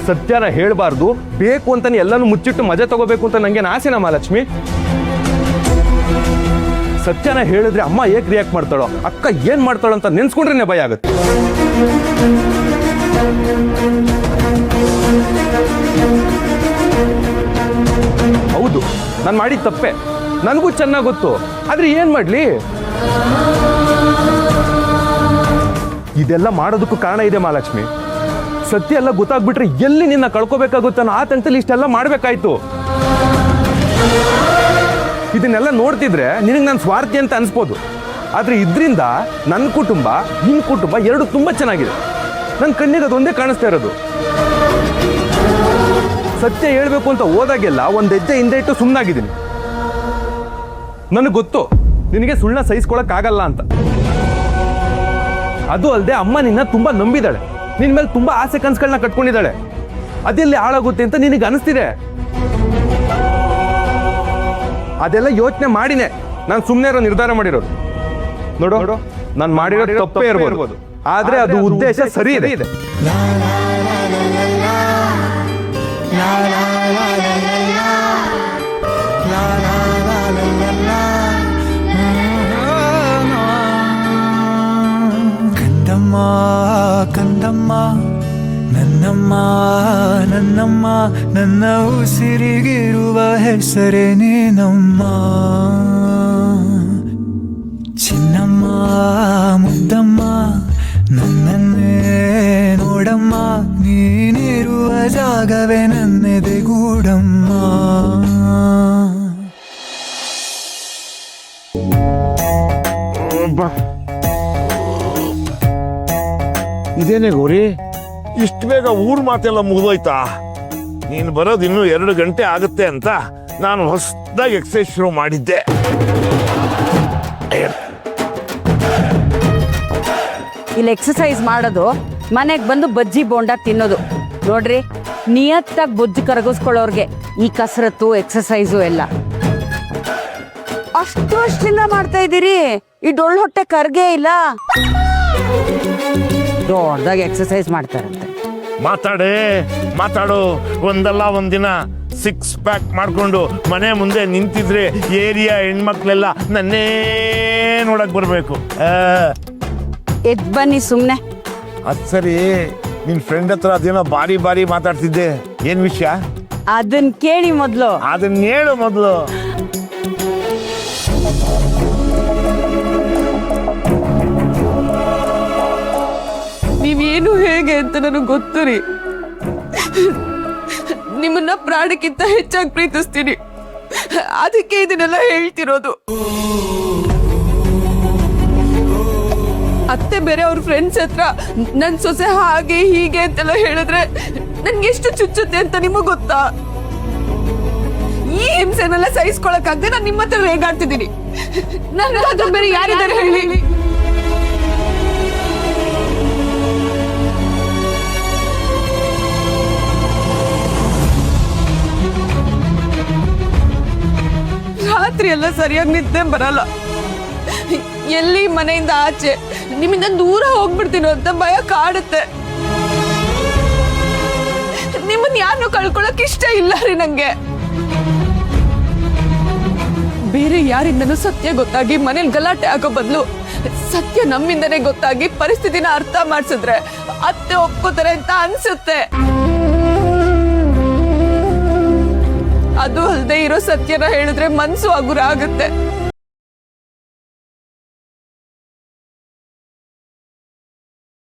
ಸತ್ಯನ ಹೇಳ್ಬಾರ್ದು, ಬೇಕು ಅಂತಾನೆ ಎಲ್ಲಾನು ಮುಚ್ಚಿಟ್ಟು ಮಜಾ ತಗೋಬೇಕು ಅಂತ ನಂಗೇನು ಆಸೆನ ಮಹಾಲಕ್ಷ್ಮಿ? ಸತ್ಯನ ಹೇಳಿದ್ರೆ ಅಮ್ಮ ಏಕ್ ರಿಯಾಕ್ಟ್ ಮಾಡ್ತಾಳೋ, ಅಕ್ಕ ಏನ್ ಮಾಡ್ತಾಳೋ ಅಂತ ನೆನ್ಸ್ಕೊಂಡ್ರೆ ಭಯ ಆಗುತ್ತೆ. ಹೌದು, ನಾನು ಮಾಡಿದ ತಪ್ಪೆ, ನನಗೂ ಚೆನ್ನಾಗಿ ಗೊತ್ತು. ಆದ್ರೆ ಏನ್ ಮಾಡ್ಲಿ, ಇದೆಲ್ಲ ಮಾಡೋದಕ್ಕೂ ಕಾರಣ ಇದೆ ಮಹಾಲಕ್ಷ್ಮಿ. ಸತ್ಯ ಎಲ್ಲ ಗೊತ್ತಾಗ್ಬಿಟ್ರೆ ಎಲ್ಲಿ ನಿನ್ನ ಕಳ್ಕೋಬೇಕಾಗುತ್ತೆ ಅನ್ನೋ ಆತಂಕದಲ್ಲಿ ಇಷ್ಟೆಲ್ಲ ಮಾಡ್ಬೇಕಾಯ್ತು. ಇದನ್ನೆಲ್ಲ ನೋಡ್ತಿದ್ರೆ ನಿನಗೆ ನಾನು ಸ್ವಾರ್ಥಿ ಅಂತ ಅನ್ಸ್ಬೋದು, ಆದ್ರೆ ಇದರಿಂದ ನನ್ನ ಕುಟುಂಬ ನಿನ್ನ ಕುಟುಂಬ ಎರಡು ತುಂಬಾ ಚೆನ್ನಾಗಿದೆ. ನನ್ನ ಕಣ್ಣಿಗೆ ಅದೊಂದೇ ಕಾಣಿಸ್ತಾ ಇರೋದು. ಸತ್ಯ ಹೇಳ್ಬೇಕು ಅಂತ ಹೋದಾಗೆಲ್ಲ ಒಂದ್ ಹೆಜ್ಜೆ ಹಿಂದೆ ಇಟ್ಟು ಸುಮ್ಮನಾಗಿದ್ದೀನಿ. ನನಗೆ ಗೊತ್ತು ನಿನಗೆ ಸುಳ್ಳ ಸಹಿಸ್ಕೊಳಕ್ಕಾಗಲ್ಲ ಅಂತ. ಅದು ಅಲ್ಲದೆ ಅಮ್ಮ ನಿನ್ನ ತುಂಬಾ ನಂಬಿದಾಳೆ, ನಿನ್ ಮೇಲೆ ತುಂಬಾ ಆಸೆ ಕನ್ಸುಗಳನ್ನ ಕಟ್ಕೊಂಡಿದ್ದಾಳೆ. ಅದೆಲ್ಲಿ ಹಾಳಾಗುತ್ತೆ ಅಂತ ನಿನಗೆ ಅನಿಸ್ತಿದೆ. ಅದೆಲ್ಲ ಯೋಚನೆ ಮಾಡಿನೇ ನಾನು ಸುಮ್ಮನೆ ಇರೋ ನಿರ್ಧಾರ ಮಾಡಿರೋದು. ನೋಡು, ನಾನು ಮಾಡಿರೋ ತಪ್ಪೇ ಇರ್ಬೋದು, ಆದ್ರೆ ಅದು ಉದ್ದೇಶ ಸರಿ ಇದೆ. ಕಂದಮ್ಮ ಕಂದಮ್ಮ ನನ್ನಮ್ಮ ನನ್ನಮ್ಮ, ನನ್ನ ಉಸಿರಿಗಿರುವ ಹೆಸರೇ ನೀನಮ್ಮ. ಚಿನ್ನಮ್ಮ ಮುದ್ದಮ್ಮ, ನನ್ನನ್ನೇ ನೋಡಮ್ಮ, ನೀನಿರುವ ಜಾಗವೇ ನನ್ನೆದೆಗೂಡಮ್ಮ. ಇದೇನೇ ಗೌರಿ, ಇಷ್ಟು ಬೇಗ ಊರ್ ಮಾತೆಲ್ಲ ಮುಗಿದೋಯ್ತಾ? ನೀನು ಬರೋದು ಇನ್ನೂ 2 ಗಂಟೆ ಆಗುತ್ತೆ ಅಂತ ನಾನು ಹೊಸದಾಗಿ ಎಕ್ಸಸೈಸ್ ಶುರು ಮಾಡಿದ್ದೆ. ಇಲ್ಲಿ ಎಕ್ಸಸೈಸ್ ಮಾಡೋದು, ಮನೆಗೆ ಬಂದು ಬಜ್ಜಿ ಬೋಂಡ ತಿನ್ನೋದು. ನೋಡ್ರಿ, ನಿಯತ್ತಾಗಿ ಬೊಜ್ಜು ಕರಗಿಸ್ಕೊಳ್ಳೋರ್ಗೆ ಈ ಕಸರತ್ತು ಎಕ್ಸಸೈಸು ಎಲ್ಲ. ಅಷ್ಟರಿಂದ ಮಾಡ್ತಾ ಇದ್ದೀರಿ, ಈ ಡೊಳ್ಳು ಹೊಟ್ಟೆ ಕರ್ಗೆ ಇಲ್ಲ. ದೊಡ್ಡದಾಗಿ ಎಕ್ಸಸೈಸ್ ಮಾಡ್ತಾರಂತೆ. ಮಾತಾಡು. ಒಂದಲ್ಲ ಒಂದಿನ 6 ಪ್ಯಾಕ್ ಮಾಡ್ಕೊಂಡು ಮನೆ ಮುಂದೆ ನಿಂತಿದ್ರೆ ಏರಿಯಾ ಹೆಣ್ಮಕ್ಳೆಲ್ಲ ನನ್ನೇ ನೋಡಕ್ ಬರ್ಬೇಕು. ಎದ್ ಬನ್ನಿ ಸುಮ್ನೆ. ಅದ್ ಸರಿ, ನಿನ್ ಫ್ರೆಂಡ್ ಹತ್ರ ಅದೇನೋ ಬಾರಿ ಮಾತಾಡ್ತಿದ್ದೆ, ಏನ್ ವಿಷಯ? ಅದನ್ ಕೇಳಿ ಮೊದ್ಲು. ಅದನ್ನ ಹೇಳು ಮೊದ್ಲು. ನೀವೇನು ಹೇಗೆ ಅಂತ ನನಗೆ ಗೊತ್ತು ರೀ. ನಿಮ್ಮನ್ನ ಪ್ರಾಣಕ್ಕಿಂತ ಹೆಚ್ಚಾಗಿ ಪ್ರೀತಿಸ್ತೀನಿ, ಅದಕ್ಕೆ ಇದನ್ನೆಲ್ಲ ಹೇಳ್ತಿರೋದು. ಅತ್ತೆ ಬೇರೆ ಅವ್ರ ಫ್ರೆಂಡ್ಸ್ ಹತ್ರ ನನ್ ಸೊಸೆ ಹಾಗೆ ಹೀಗೆ ಅಂತೆಲ್ಲ ಹೇಳಿದ್ರೆ ನನ್ಗೆ ಎಷ್ಟು ಚುಚ್ಚುತ್ತೆ ಅಂತ ನಿಮಗ್ ಗೊತ್ತಾ? ಈ ಹಿಂಸೆನೆಲ್ಲ ಸಹಿಸ್ಕೊಳಕ್ಕಾಗದೆ ನಾನು ನಿಮ್ಮ ಹತ್ರ ರೇಗಾಡ್ತಿದ್ದೀನಿ. ನನ್ಗೆ ಅದ್ರ ಬೇರೆ ಯಾರಿದ್ದಾರೆ ಹೇಳಿ? ರಾತ್ರಿ ಎಲ್ಲ ಸರಿಯಾಗಿ ನಿದ್ದೆ ಬರಲ್ಲ. ಎಲ್ಲಿ ಮನೆಯಿಂದ ಆಚೆ ನಿಮ್ಮಿಂದ ದೂರ ಹೋಗ್ಬಿಡ್ತೀನೋ ಅಂತ ಭಯ ಕಾಡುತ್ತೆ. ನಿಮ್ಮನ್ನ ಯಾರನ್ನು ಕಳ್ಕೊಳಕ್ ಇಷ್ಟ ಇಲ್ಲ ರೀ ನಂಗೆ. ಬೇರೆ ಯಾರಿಂದನೂ ಸತ್ಯ ಗೊತ್ತಾಗಿ ಮನೇಲಿ ಗಲಾಟೆ ಆಗೋ ಬದಲು ಸತ್ಯ ನಮ್ಮಿಂದನೇ ಗೊತ್ತಾಗಿ ಪರಿಸ್ಥಿತಿನ ಅರ್ಥ ಮಾಡ್ಸಿದ್ರೆ ಅತ್ತೆ ಒಪ್ಕೋತಾರೆ ಅಂತ ಅನ್ಸುತ್ತೆ. ಅದು ಅಲ್ಲದೆ ಇರೋ ಸತ್ಯನ ಹೇಳಿದ್ರೆ ಮನ್ಸು ಹಗುರ ಆಗುತ್ತೆ.